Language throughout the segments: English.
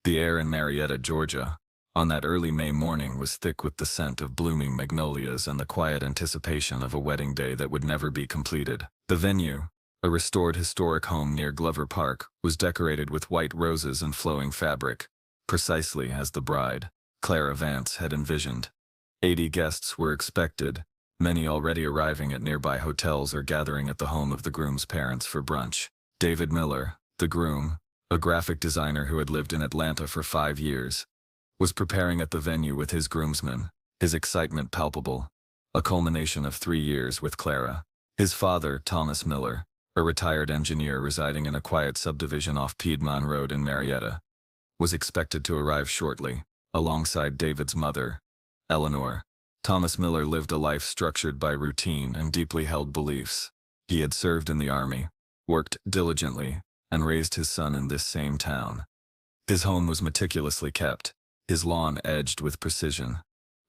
The air in Marietta, Georgia, on that early May morning was thick with the scent of blooming magnolias and the quiet anticipation of a wedding day that would never be completed. The venue, a restored historic home near Glover Park, was decorated with white roses and flowing fabric, precisely as the bride, Clara Vance, had envisioned. 80 guests were expected, many already arriving at nearby hotels or gathering at the home of the groom's parents for brunch. David Miller, the groom, a graphic designer who had lived in Atlanta for 5 years, was preparing at the venue with his groomsmen, his excitement palpable, a culmination of 3 years with Clara. His father, Thomas Miller, a retired engineer residing in a quiet subdivision off Piedmont Road in Marietta, was expected to arrive shortly, alongside David's mother, Eleanor. Thomas Miller lived a life structured by routine and deeply held beliefs. He had served in the army, worked diligently, and raised his son in this same town. His home was meticulously kept, his lawn edged with precision,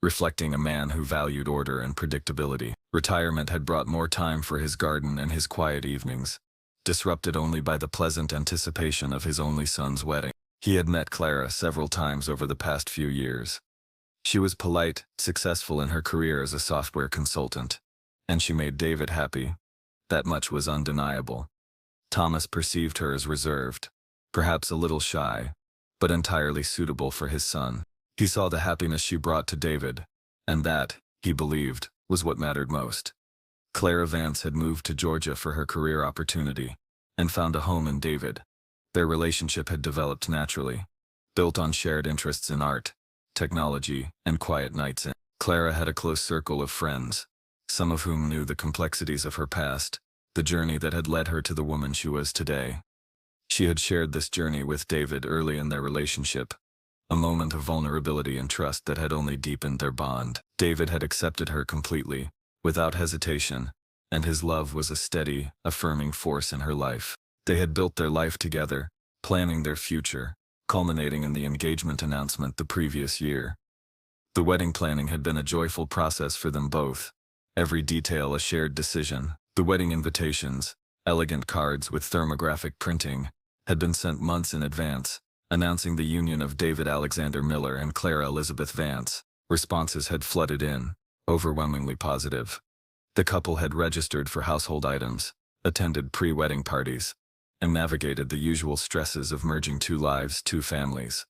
reflecting a man who valued order and predictability. Retirement had brought more time for his garden and his quiet evenings, disrupted only by the pleasant anticipation of his only son's wedding. He had met Clara several times over the past few years. She was polite, successful in her career as a software consultant, and she made David happy. That much was undeniable. Thomas perceived her as reserved, perhaps a little shy, but entirely suitable for his son. He saw the happiness she brought to David, and that, he believed, was what mattered most. Clara Vance had moved to Georgia for her career opportunity, and found a home in David. Their relationship had developed naturally, built on shared interests in art, technology, and quiet nights in. Clara had a close circle of friends, some of whom knew the complexities of her past, the journey that had led her to the woman she was today. She had shared this journey with David early in their relationship, a moment of vulnerability and trust that had only deepened their bond. David had accepted her completely, without hesitation, and his love was a steady, affirming force in her life. They had built their life together, planning their future, culminating in the engagement announcement the previous year. The wedding planning had been a joyful process for them both, every detail a shared decision. The wedding invitations, elegant cards with thermographic printing, had been sent months in advance, announcing the union of David Alexander Miller and Clara Elizabeth Vance. Responses had flooded in, overwhelmingly positive. The couple had registered for household items, attended pre-wedding parties, and navigated the usual stresses of merging 2 lives, 2 families.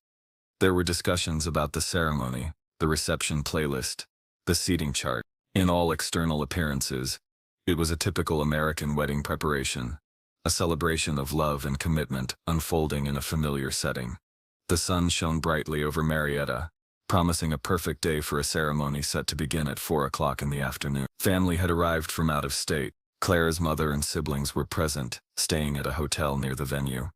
There were discussions about the ceremony, the reception playlist, the seating chart. In all external appearances, it was a typical American wedding preparation, a celebration of love and commitment unfolding in a familiar setting. The sun shone brightly over Marietta, promising a perfect day for a ceremony set to begin at 4 o'clock in the afternoon. Family had arrived from out of state. Clara's mother and siblings were present, staying at a hotel near the venue.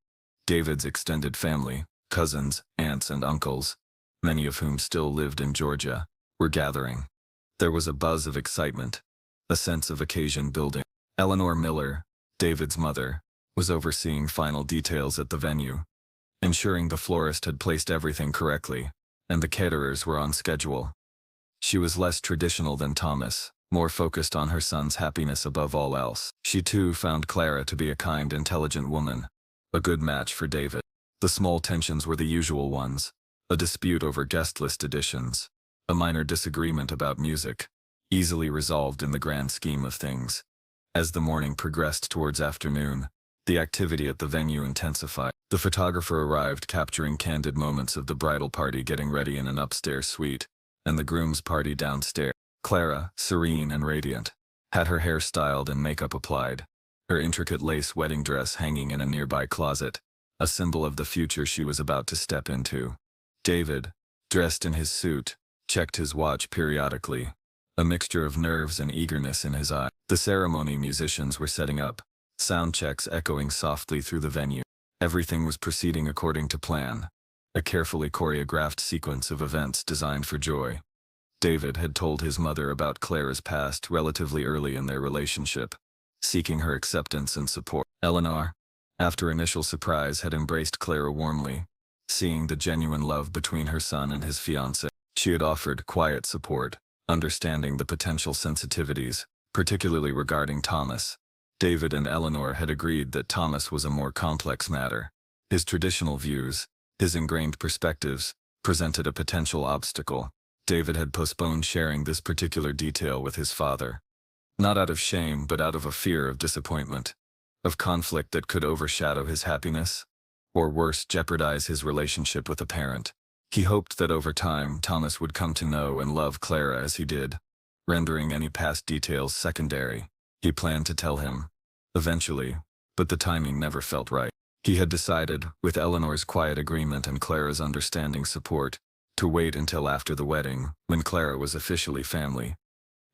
David's extended family, cousins, aunts, and uncles, many of whom still lived in Georgia, were gathering. There was a buzz of excitement, a sense of occasion building. Eleanor Miller, David's mother, was overseeing final details at the venue, ensuring the florist had placed everything correctly, and the caterers were on schedule. She was less traditional than Thomas, more focused on her son's happiness above all else. She too found Clara to be a kind, intelligent woman, a good match for David. The small tensions were the usual ones, a dispute over guest list additions, a minor disagreement about music, easily resolved in the grand scheme of things. As the morning progressed towards afternoon, the activity at the venue intensified. The photographer arrived, capturing candid moments of the bridal party getting ready in an upstairs suite, and the groom's party downstairs. Clara, serene and radiant, had her hair styled and makeup applied, her intricate lace wedding dress hanging in a nearby closet, a symbol of the future she was about to step into. David, dressed in his suit, checked his watch periodically, a mixture of nerves and eagerness in his eye. The ceremony musicians were setting up, sound checks echoing softly through the venue. Everything was proceeding according to plan, a carefully choreographed sequence of events designed for joy. David had told his mother about Clara's past relatively early in their relationship, seeking her acceptance and support. Eleanor, after initial surprise, had embraced Clara warmly, seeing the genuine love between her son and his fiancée. She had offered quiet support, understanding the potential sensitivities, particularly regarding Thomas. David and Eleanor had agreed that Thomas was a more complex matter. His traditional views, His ingrained perspectives presented a potential obstacle. David had postponed sharing this particular detail with his father, not out of shame but out of a fear of disappointment, of conflict that could overshadow his happiness, or worse, jeopardize his relationship with a parent. He hoped that over time Thomas would come to know and love Clara as he did, rendering any past details secondary. He planned to tell him, eventually, but the timing never felt right. He had decided, with Eleanor's quiet agreement and Clara's understanding support, to wait until after the wedding, when Clara was officially family.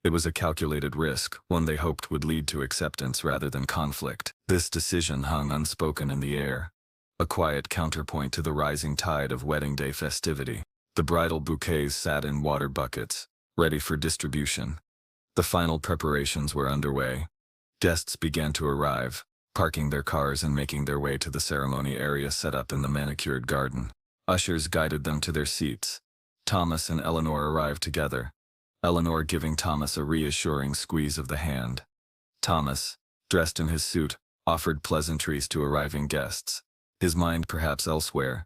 It was a calculated risk, one they hoped would lead to acceptance rather than conflict. This decision hung unspoken in the air, a quiet counterpoint to the rising tide of wedding day festivity. The bridal bouquets sat in water buckets, ready for distribution. The final preparations were underway. Guests began to arrive, parking their cars and making their way to the ceremony area set up in the manicured garden. Ushers guided them to their seats. Thomas and Eleanor arrived together, Eleanor giving Thomas a reassuring squeeze of the hand. Thomas, dressed in his suit, offered pleasantries to arriving guests, his mind perhaps elsewhere,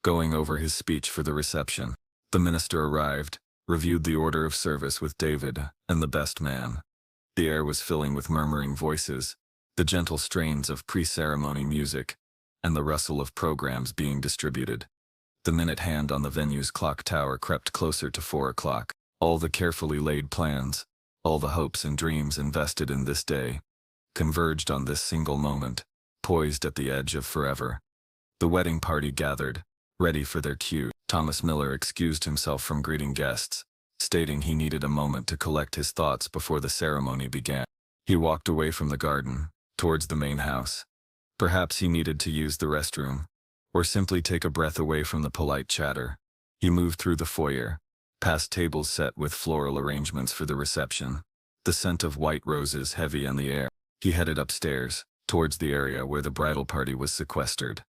going over his speech for the reception. The minister arrived, reviewed the order of service with David and the best man. The air was filling with murmuring voices, the gentle strains of pre-ceremony music, and the rustle of programs being distributed. The minute hand on the venue's clock tower crept closer to 4 o'clock. All the carefully laid plans, all the hopes and dreams invested in this day, converged on this single moment, poised at the edge of forever. The wedding party gathered, ready for their cue. Thomas Miller excused himself from greeting guests, stating he needed a moment to collect his thoughts before the ceremony began. He walked away from the garden, towards the main house. Perhaps he needed to use the restroom, or simply take a breath away from the polite chatter. He moved through the foyer, past tables set with floral arrangements for the reception, the scent of white roses heavy in the air. He headed upstairs, towards the area where the bridal party was sequestered.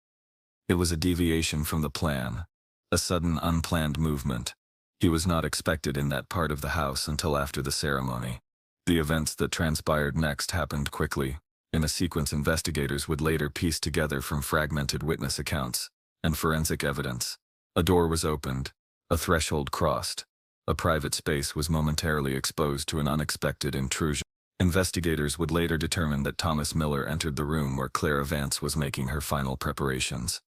It was a deviation from the plan, a sudden unplanned movement. He was not expected in that part of the house until after the ceremony. The events that transpired next happened quickly, in a sequence investigators would later piece together from fragmented witness accounts and forensic evidence. A door was opened, a threshold crossed. A private space was momentarily exposed to an unexpected intrusion. Investigators would later determine that Thomas Miller entered the room where Clara Vance was making her final preparations.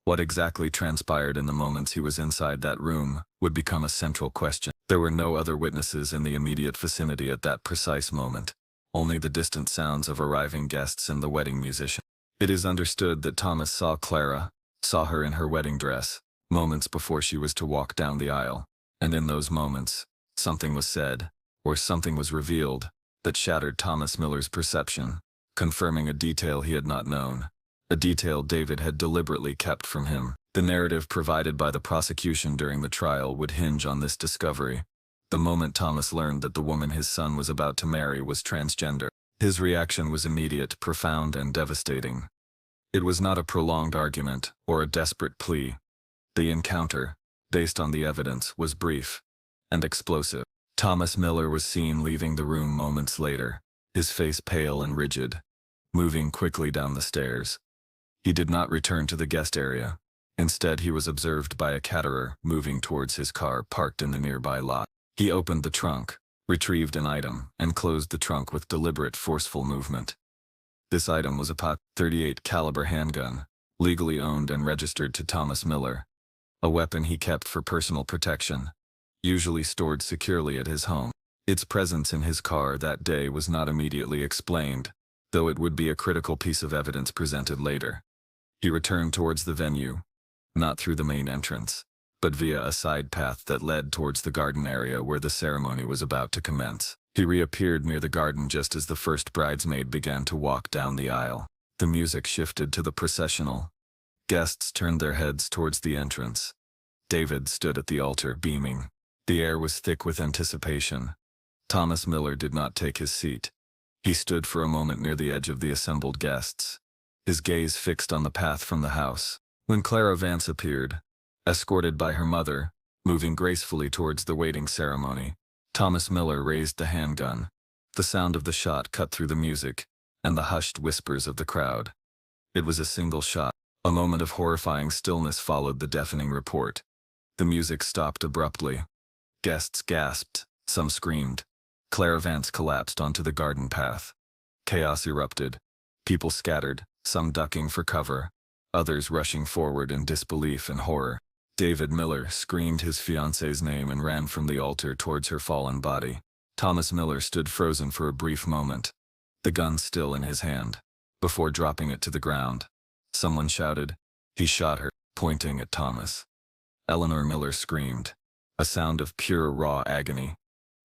What exactly transpired in the moments he was inside that room would become a central question. There were no other witnesses in the immediate vicinity at that precise moment, only the distant sounds of arriving guests and the wedding musician. It is understood that Thomas saw Clara, saw her in her wedding dress, moments before she was to walk down the aisle, and in those moments, something was said, or something was revealed, that shattered Thomas Miller's perception, confirming a detail he had not known, a detail David had deliberately kept from him. The narrative provided by the prosecution during the trial would hinge on this discovery. The moment Thomas learned that the woman his son was about to marry was transgender, his reaction was immediate, profound, and devastating. It was not a prolonged argument or a desperate plea. The encounter, based on the evidence, was brief and explosive. Thomas Miller was seen leaving the room moments later, his face pale and rigid, moving quickly down the stairs. He did not return to the guest area. Instead, he was observed by a caterer moving towards his car parked in the nearby lot. He opened the trunk, retrieved an item, and closed the trunk with deliberate, forceful movement. This item was a .38 caliber handgun, legally owned and registered to Thomas Miller, a weapon he kept for personal protection, usually stored securely at his home. Its presence in his car that day was not immediately explained, though it would be a critical piece of evidence presented later. He returned towards the venue, not through the main entrance, but via a side path that led towards the garden area where the ceremony was about to commence. He reappeared near the garden just as the first bridesmaid began to walk down the aisle. The music shifted to the processional. Guests turned their heads towards the entrance. David stood at the altar, beaming. The air was thick with anticipation. Thomas Miller did not take his seat. He stood for a moment near the edge of the assembled guests, his gaze fixed on the path from the house. When Clara Vance appeared, escorted by her mother, moving gracefully towards the waiting ceremony, Thomas Miller raised the handgun. The sound of the shot cut through the music and the hushed whispers of the crowd. It was a single shot, A moment of horrifying stillness followed the deafening report. The music stopped abruptly. Guests gasped, some screamed. Clara Vance collapsed onto the garden path. Chaos erupted. People scattered, some ducking for cover, others rushing forward in disbelief and horror. David Miller screamed his fiancée's name and ran from the altar towards her fallen body. Thomas Miller stood frozen for a brief moment, the gun still in his hand, before dropping it to the ground. Someone shouted, "He shot her," pointing at Thomas. Eleanor Miller screamed, a sound of pure raw agony.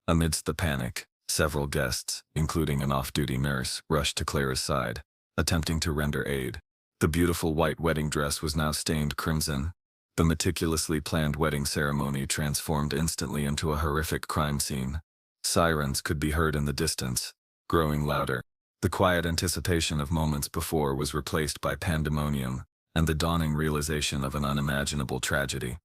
Amidst the panic, several guests, including an off-duty nurse, rushed to Clara's side, attempting to render aid. The beautiful white wedding dress was now stained crimson. The meticulously planned wedding ceremony transformed instantly into a horrific crime scene. Sirens could be heard in the distance, growing louder. The quiet anticipation of moments before was replaced by pandemonium and the dawning realization of an unimaginable tragedy.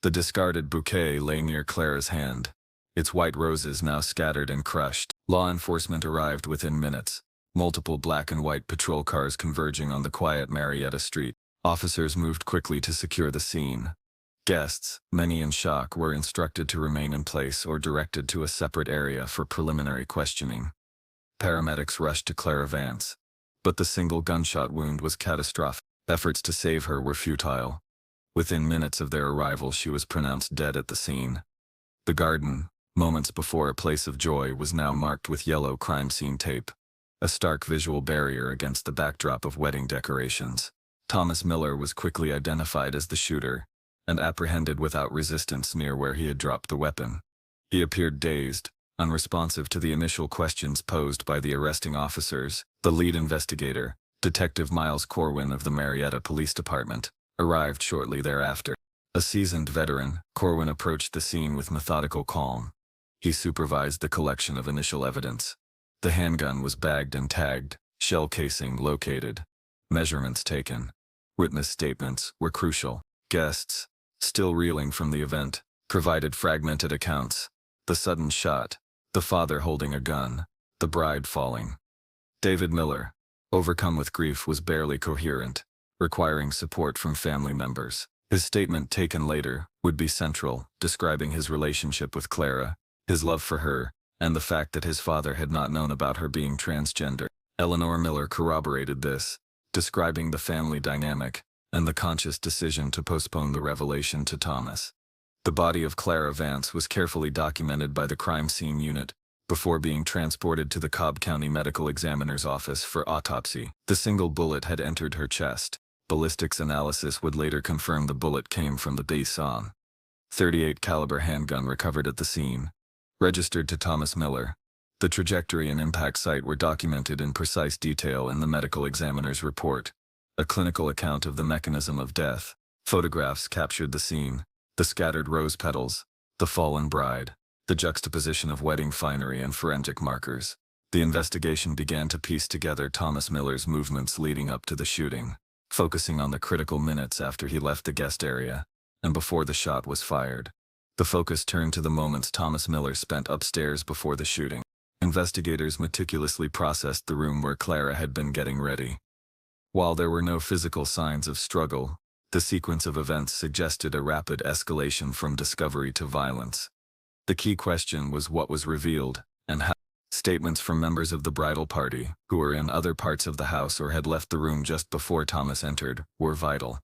The discarded bouquet lay near Clara's hand, its white roses now scattered and crushed. Law enforcement arrived within minutes, multiple black and white patrol cars converging on the quiet Marietta Street. Officers moved quickly to secure the scene. Guests, many in shock, were instructed to remain in place or directed to a separate area for preliminary questioning. Paramedics rushed to Clara Vance, but the single gunshot wound was catastrophic. Efforts to save her were futile. Within minutes of their arrival, she was pronounced dead at the scene. The garden, moments before a place of joy, was now marked with yellow crime scene tape, a stark visual barrier against the backdrop of wedding decorations. Thomas Miller was quickly identified as the shooter and apprehended without resistance near where he had dropped the weapon. He appeared dazed, unresponsive to the initial questions posed by the arresting officers. The lead investigator, Detective Miles Corwin of the Marietta Police Department, arrived shortly thereafter. A seasoned veteran, Corwin approached the scene with methodical calm. He supervised the collection of initial evidence. The handgun was bagged and tagged, shell casing located, measurements taken. Witness statements were crucial. Guests, still reeling from the event, provided fragmented accounts. The sudden shot, the father holding a gun, the bride falling. David Miller, overcome with grief, was barely coherent, requiring support from family members. His statement, taken later, would be central, describing his relationship with Clara, his love for her, and the fact that his father had not known about her being transgender. Eleanor Miller corroborated this, describing the family dynamic and the conscious decision to postpone the revelation to Thomas. The body of Clara Vance was carefully documented by the crime scene unit before being transported to the Cobb County Medical Examiner's office for autopsy. The single bullet had entered her chest. Ballistics analysis would later confirm the bullet came from the .30 .38 caliber handgun recovered at the scene, registered to Thomas Miller. The trajectory and impact site were documented in precise detail in the medical examiner's report. A clinical account of the mechanism of death. Photographs captured the scene, the scattered rose petals, the fallen bride, the juxtaposition of wedding finery and forensic markers. The investigation began to piece together Thomas Miller's movements leading up to the shooting, focusing on the critical minutes after he left the guest area and before the shot was fired. The focus turned to the moments Thomas Miller spent upstairs before the shooting. Investigators meticulously processed the room where Clara had been getting ready. While there were no physical signs of struggle, the sequence of events suggested a rapid escalation from discovery to violence. The key question was what was revealed and how. Statements from members of the bridal party, who were in other parts of the house or had left the room just before Thomas entered, were vital.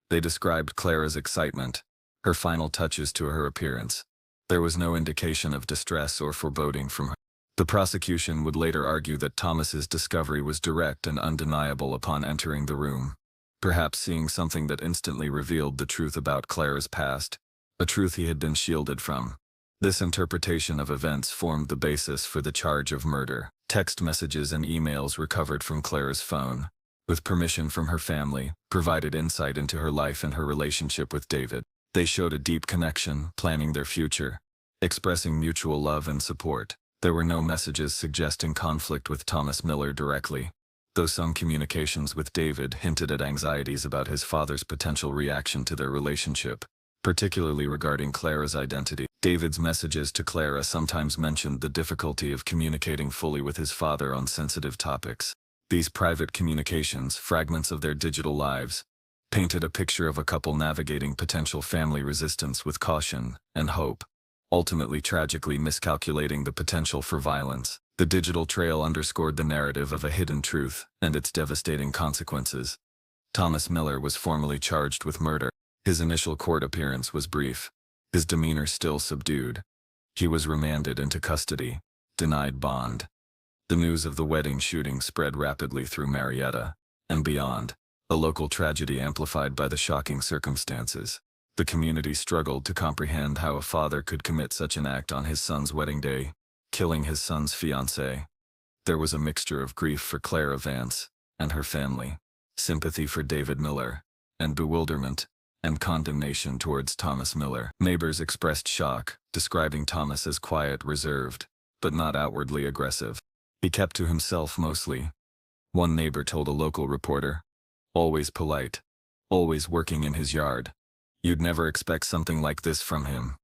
They described Clara's excitement, her final touches to her appearance. There was no indication of distress or foreboding from her. The prosecution would later argue that Thomas's discovery was direct and undeniable upon entering the room, perhaps seeing something that instantly revealed the truth about Clara's past, a truth he had been shielded from. This interpretation of events formed the basis for the charge of murder. Text messages and emails recovered from Clara's phone, with permission from her family, provided insight into her life and her relationship with David. They showed a deep connection, planning their future, expressing mutual love and support. There were no messages suggesting conflict with Thomas Miller directly, though some communications with David hinted at anxieties about his father's potential reaction to their relationship, particularly regarding Clara's identity. David's messages to Clara sometimes mentioned the difficulty of communicating fully with his father on sensitive topics. These private communications, fragments of their digital lives, painted a picture of a couple navigating potential family resistance with caution and hope, ultimately tragically miscalculating the potential for violence. The digital trail underscored the narrative of a hidden truth and its devastating consequences. Thomas Miller was formally charged with murder. His initial court appearance was brief, his demeanor still subdued. He was remanded into custody, denied bond. The news of the wedding shooting spread rapidly through Marietta and beyond, a local tragedy amplified by the shocking circumstances. The community struggled to comprehend how a father could commit such an act on his son's wedding day, killing his son's fiancée. There was a mixture of grief for Clara Vance and her family, sympathy for David Miller, and bewilderment and condemnation towards Thomas Miller. Neighbors expressed shock, describing Thomas as quiet, reserved, but not outwardly aggressive. He kept to himself mostly. One neighbor told a local reporter, "Always polite, always working in his yard. You'd never expect something like this from him."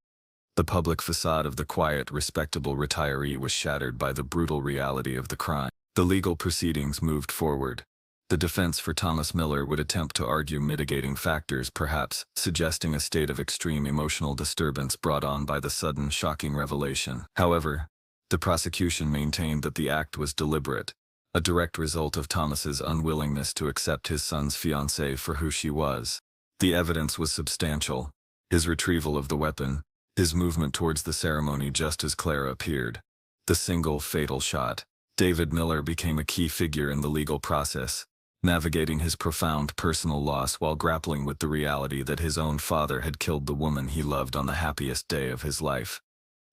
The public facade of the quiet, respectable retiree was shattered by the brutal reality of the crime. The legal proceedings moved forward. The defense for Thomas Miller would attempt to argue mitigating factors, perhaps suggesting a state of extreme emotional disturbance brought on by the sudden, shocking revelation. However, the prosecution maintained that the act was deliberate, a direct result of Thomas's unwillingness to accept his son's fiancée for who she was. The evidence was substantial: his retrieval of the weapon, his movement towards the ceremony just as Clara appeared, the single fatal shot. David Miller became a key figure in the legal process, navigating his profound personal loss while grappling with the reality that his own father had killed the woman he loved on the happiest day of his life.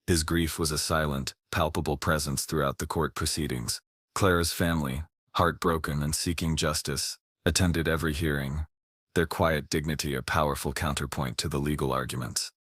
His grief was a silent, palpable presence throughout the court proceedings. Clara's family, heartbroken and seeking justice, attended every hearing, their quiet dignity a powerful counterpoint to the legal arguments.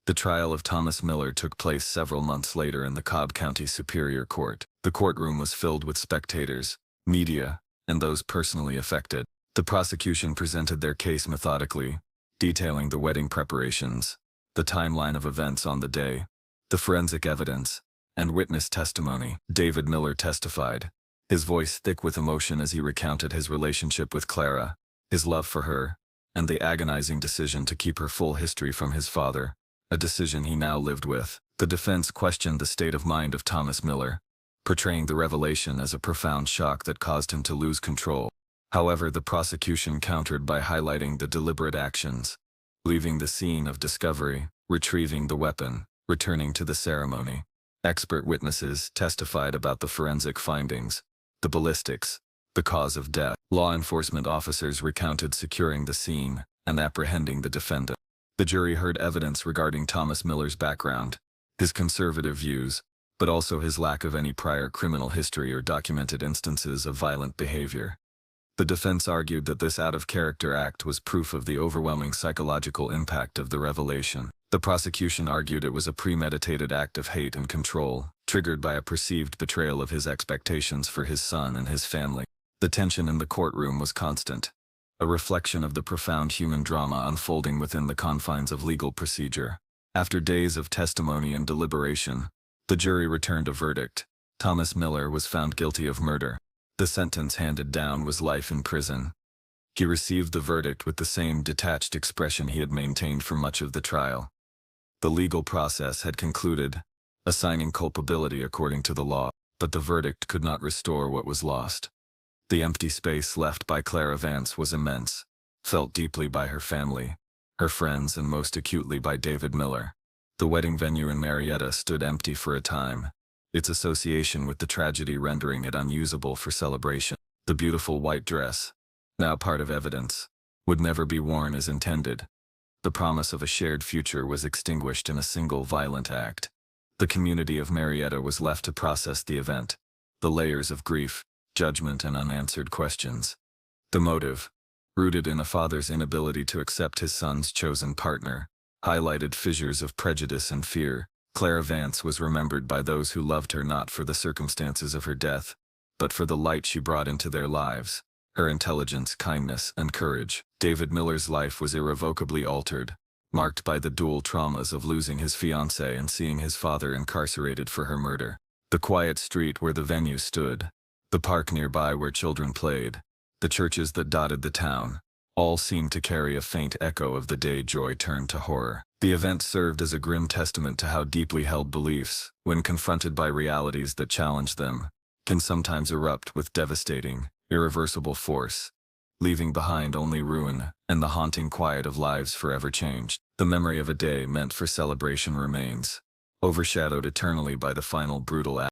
The trial of Thomas Miller took place several months later in the Cobb County Superior Court. The courtroom was filled with spectators, media, and those personally affected. The prosecution presented their case methodically, detailing the wedding preparations, the timeline of events on the day, the forensic evidence, and witness testimony. David Miller testified, his voice thick with emotion as he recounted his relationship with Clara, his love for her, and the agonizing decision to keep her full history from his father, a decision he now lived with. The defense questioned the state of mind of Thomas Miller, portraying the revelation as a profound shock that caused him to lose control. However, the prosecution countered by highlighting the deliberate actions, leaving the scene of discovery, retrieving the weapon, returning to the ceremony. Expert witnesses testified about the forensic findings, the ballistics, the cause of death. Law enforcement officers recounted securing the scene and apprehending the defendant. The jury heard evidence regarding Thomas Miller's background, his conservative views, but also his lack of any prior criminal history or documented instances of violent behavior. The defense argued that this out-of-character act was proof of the overwhelming psychological impact of the revelation. The prosecution argued it was a premeditated act of hate and control, triggered by a perceived betrayal of his expectations for his son and his family. The tension in the courtroom was constant, a reflection of the profound human drama unfolding within the confines of legal procedure. After days of testimony and deliberation, the jury returned a verdict. Thomas Miller was found guilty of murder. The sentence handed down was life in prison. He received the verdict with the same detached expression he had maintained for much of the trial. The legal process had concluded, assigning culpability according to the law, but the verdict could not restore what was lost. The empty space left by Clara Vance was immense, felt deeply by her family, her friends, and most acutely by David Miller. The wedding venue in Marietta stood empty for a time, its association with the tragedy rendering it unusable for celebration. The beautiful white dress, now part of evidence, would never be worn as intended. The promise of a shared future was extinguished in a single violent act. The community of Marietta was left to process the event, the layers of grief, judgment, and unanswered questions. The motive, rooted in a father's inability to accept his son's chosen partner, highlighted fissures of prejudice and fear. Clara Vance was remembered by those who loved her not for the circumstances of her death, but for the light she brought into their lives, her intelligence, kindness, and courage. David Miller's life was irrevocably altered, marked by the dual traumas of losing his fiancée and seeing his father incarcerated for her murder. The quiet street where the venue stood, The park nearby where children played, the churches that dotted the town, all seemed to carry a faint echo of the day joy turned to horror. The event served as a grim testament to how deeply held beliefs, when confronted by realities that challenge them, can sometimes erupt with devastating, irreversible force, leaving behind only ruin and the haunting quiet of lives forever changed. The memory of a day meant for celebration remains, overshadowed eternally by the final brutal